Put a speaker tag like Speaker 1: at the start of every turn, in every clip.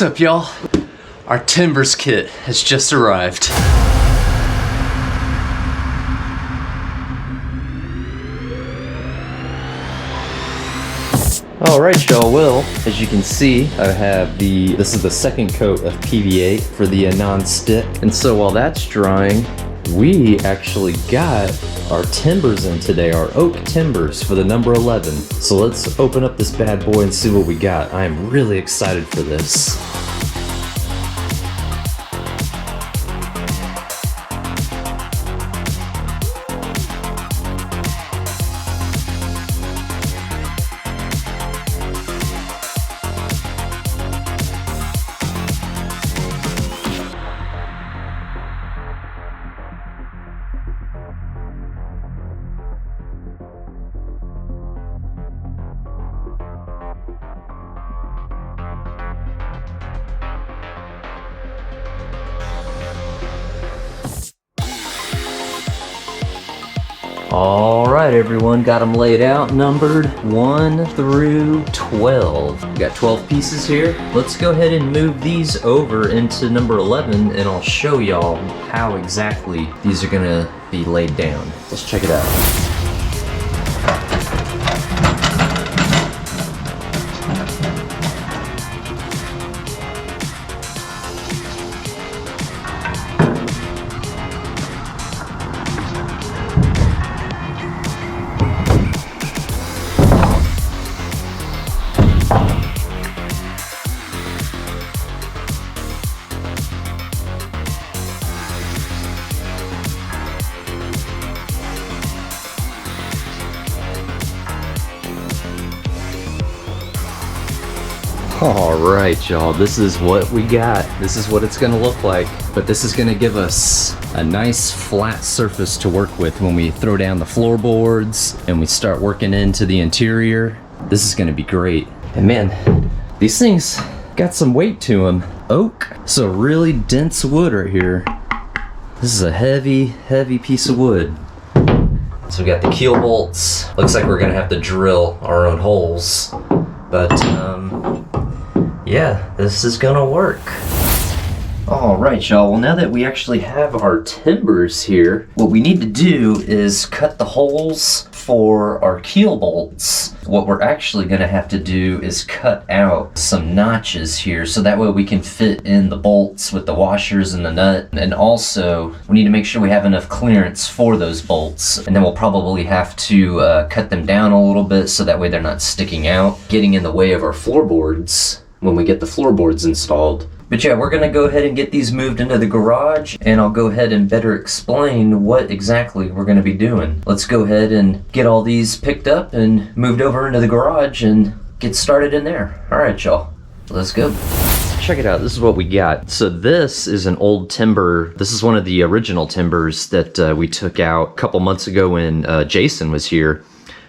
Speaker 1: What's up, y'all? Our timbers kit has just arrived. Alright, y'all, well, as you can see, I have this is the second coat of PVA for the non-stick. And so while that's drying, we actually got our timbers in today, our oak timbers for the number 11. So let's open up this bad boy and see what we got. I am really excited for this. Alright everyone, got them laid out, numbered 1 through 12. We got 12 pieces here. Let's go ahead and move these over into number 11 and I'll show y'all how exactly these are gonna be laid down. Let's check it out. Alright y'all, this is what we got. This is what it's gonna look like. But this is gonna give us a nice flat surface to work with when we throw down the floorboards and we start working into the interior. This is gonna be great. And man, these things got some weight to them. Oak, so really dense wood right here. This is a heavy, heavy piece of wood. So we got the keel bolts. Looks like we're gonna have to drill our own holes. But yeah, this is gonna work. Alright y'all, well now that we actually have our timbers here, what we need to do is cut the holes for our keel bolts. What we're actually gonna have to do is cut out some notches here so that way we can fit in the bolts with the washers and the nut. And also, we need to make sure we have enough clearance for those bolts. And then we'll probably have to cut them down a little bit so that way they're not sticking out, getting in the way of our floorboards when we get the floorboards installed. But yeah, we're gonna go ahead and get these moved into the garage and I'll go ahead and better explain what exactly we're gonna be doing. Let's go ahead and get all these picked up and moved over into the garage and get started in there. All right, y'all, let's go. Check it out, this is what we got. So this is an old timber. This is one of the original timbers that we took out a couple months ago when Jason was here.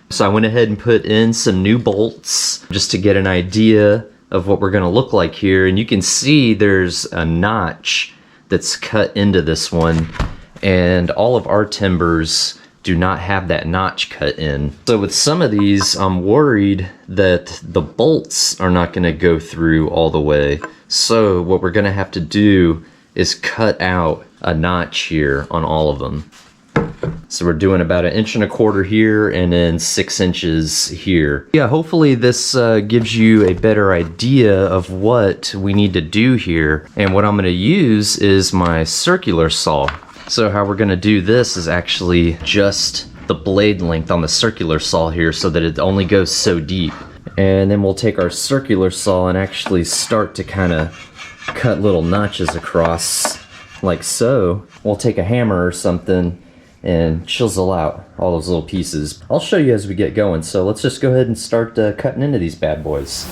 Speaker 1: So I went ahead and put in some new bolts just to get an idea of what we're gonna look like here. And you can see there's a notch that's cut into this one, and all of our timbers do not have that notch cut in. So with some of these, I'm worried that the bolts are not gonna go through all the way. So what we're gonna have to do is cut out a notch here on all of them. So we're doing about 1.25 inches here and then 6 inches here. Yeah, hopefully this gives you a better idea of what we need to do here. And what I'm gonna use is my circular saw. So how we're gonna do this is actually just the blade length on the circular saw here so that it only goes so deep. And then we'll take our circular saw and actually start to kind of cut little notches across like so. We'll take a hammer or something and chisel out all those little pieces. I'll show you as we get going, so let's just go ahead and start cutting into these bad boys.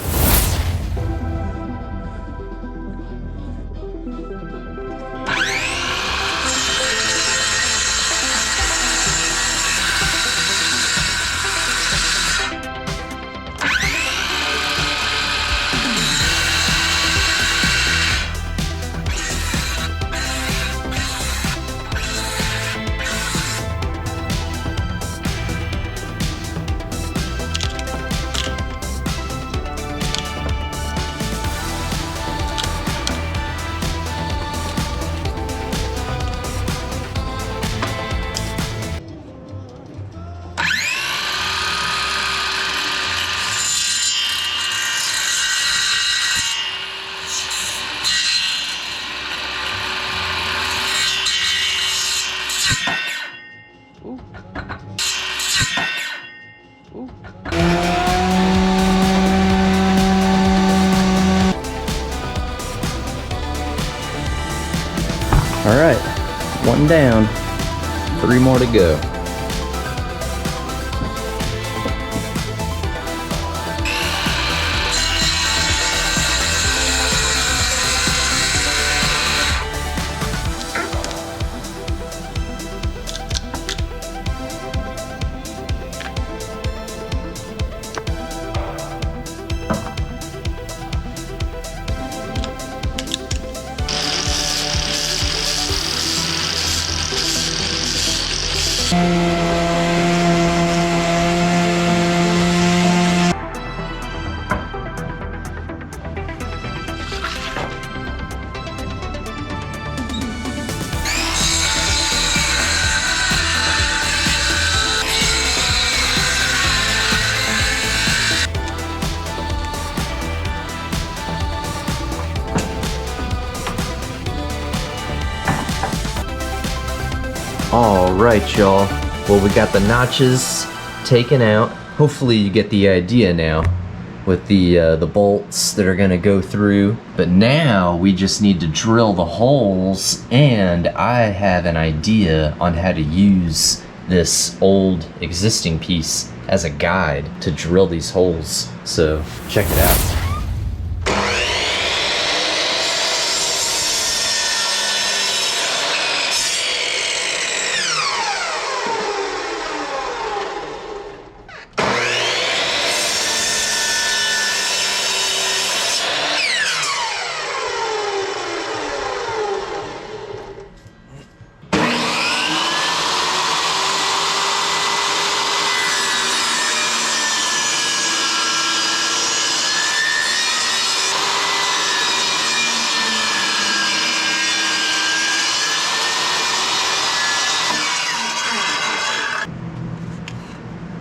Speaker 1: All right, one down, 3 more to go. All right, y'all. Well, we got the notches taken out. Hopefully you get the idea now with the bolts that are gonna go through. But now we just need to drill the holes, and I have an idea on how to use this old existing piece as a guide to drill these holes. So check it out.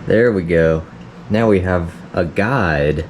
Speaker 1: There we go. Now we have a guide.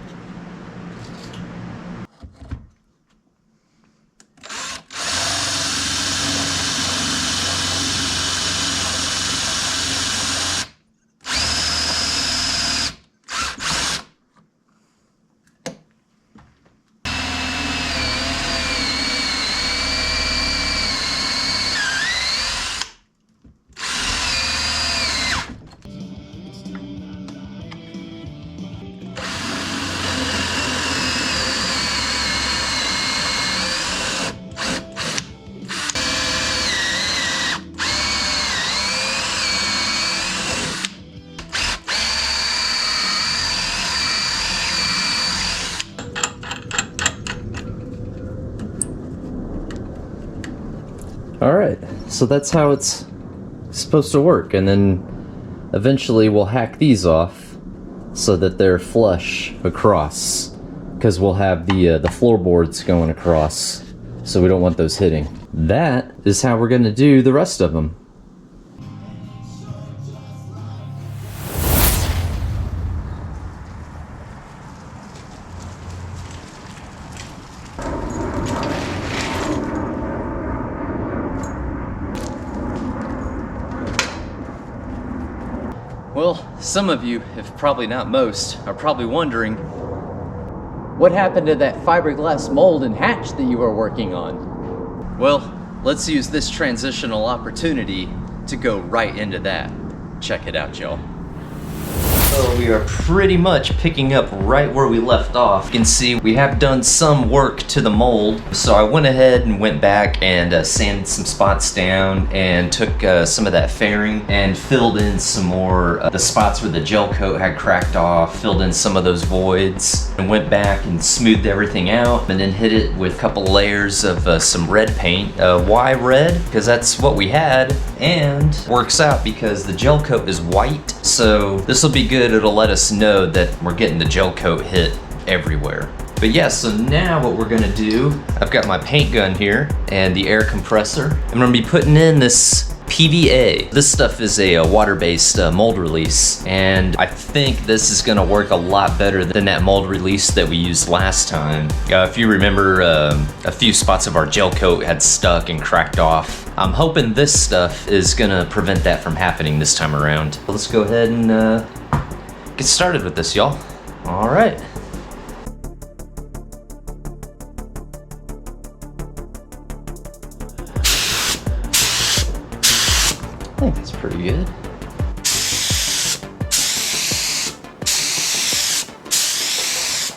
Speaker 1: Alright, so that's how it's supposed to work, and then eventually we'll hack these off so that they're flush across, because we'll have the floorboards going across, so we don't want those hitting. That is how we're going to do the rest of them. Well, some of you, if probably not most, are probably wondering, what happened to that fiberglass mold and hatch that you were working on? Well, let's use this transitional opportunity to go right into that. Check it out, y'all. So we are pretty much picking up right where we left off. You can see we have done some work to the mold. So I went ahead and went back and sanded some spots down and took some of that fairing and filled in some more the spots where the gel coat had cracked off, filled in some of those voids, and went back and smoothed everything out, and then hit it with a couple layers of some red paint. Why red? Because that's what we had, and works out because the gel coat is white, so this will be good. It'll let us know that we're getting the gel coat hit everywhere. But yeah, so now what we're gonna do, I've got my paint gun here and the air compressor. I'm gonna be putting in this PVA. This stuff is a water-based mold release, and I think this is gonna work a lot better than that mold release that we used last time. If you remember, a few spots of our gel coat had stuck and cracked off. I'm hoping this stuff is gonna prevent that from happening this time around. Let's go ahead and get started with this, y'all. All right. think that's pretty good.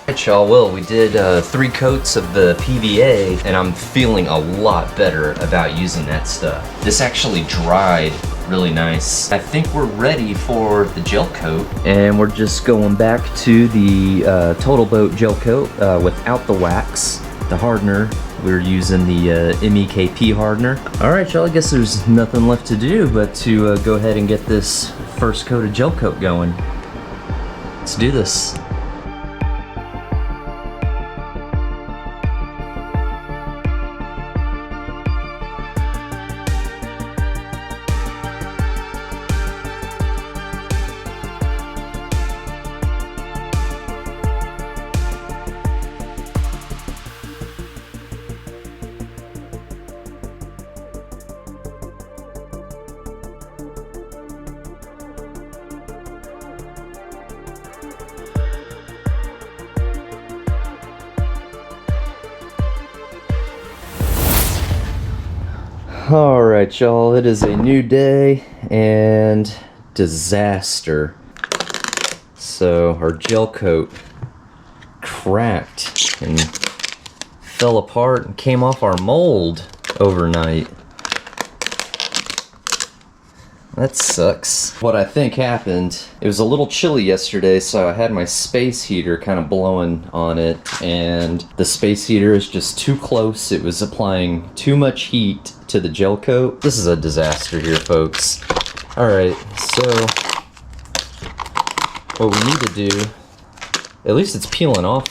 Speaker 1: Alright y'all, well we did 3 coats of the PVA and I'm feeling a lot better about using that stuff. This actually dried really nice. I think we're ready for the gel coat. And we're just going back to the Total Boat gel coat without the wax. The hardener, we're using the MEKP hardener. Alright y'all, I guess there's nothing left to do but to go ahead and get this first coat of gel coat going. Let's do this. Alright y'all, it is a new day and disaster. So our gel coat cracked and fell apart and came off our mold overnight. That sucks. What I think happened, it was a little chilly yesterday, so I had my space heater kind of blowing on it, and the space heater is just too close. It was applying too much heat to the gel coat. This is a disaster here, folks. Alright, so what we need to do, at least it's peeling off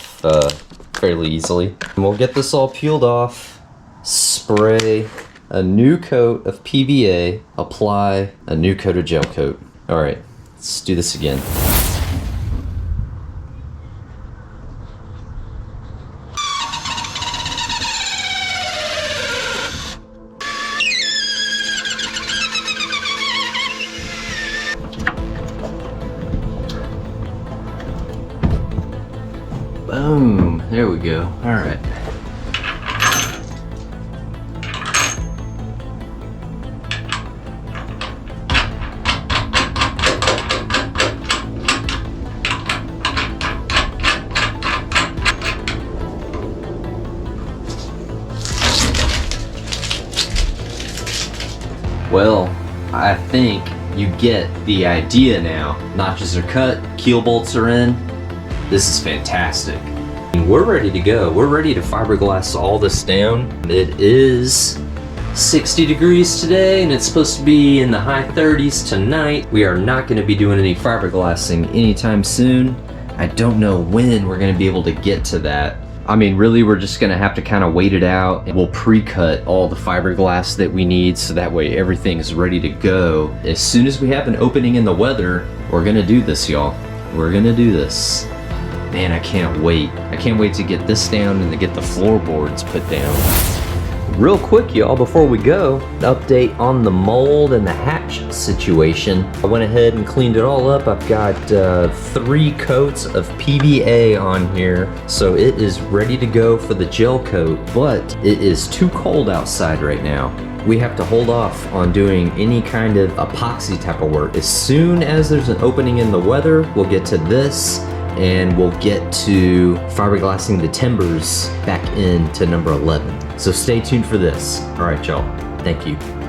Speaker 1: fairly easily. And we'll get this all peeled off, spray a new coat of PVA, apply a new coat of gel coat. Alright, let's do this again. Boom, there we go. Alright. Well, I think you get the idea now. Notches are cut, keel bolts are in. This is fantastic. We're ready to go. We're ready to fiberglass all this down. It is 60 degrees today and it's supposed to be in the high 30s tonight. We are not going to be doing any fiberglassing anytime soon. I don't know when we're going to be able to get to that. I mean, really, we're just gonna have to kind of wait it out, and we'll pre-cut all the fiberglass that we need so that way everything is ready to go. As soon as we have an opening in the weather, we're gonna do this, y'all. We're gonna do this. Man, I can't wait. I can't wait to get this down and to get the floorboards put down. Real quick, y'all, before we go, update on the mold and the hatch situation. I went ahead and cleaned it all up. I've got 3 coats of PVA on here, so it is ready to go for the gel coat, but it is too cold outside right now. We have to hold off on doing any kind of epoxy type of work. As soon as there's an opening in the weather, we'll get to this, and we'll get to fiberglassing the timbers back into number 11. So stay tuned for this. All right, y'all. Thank you.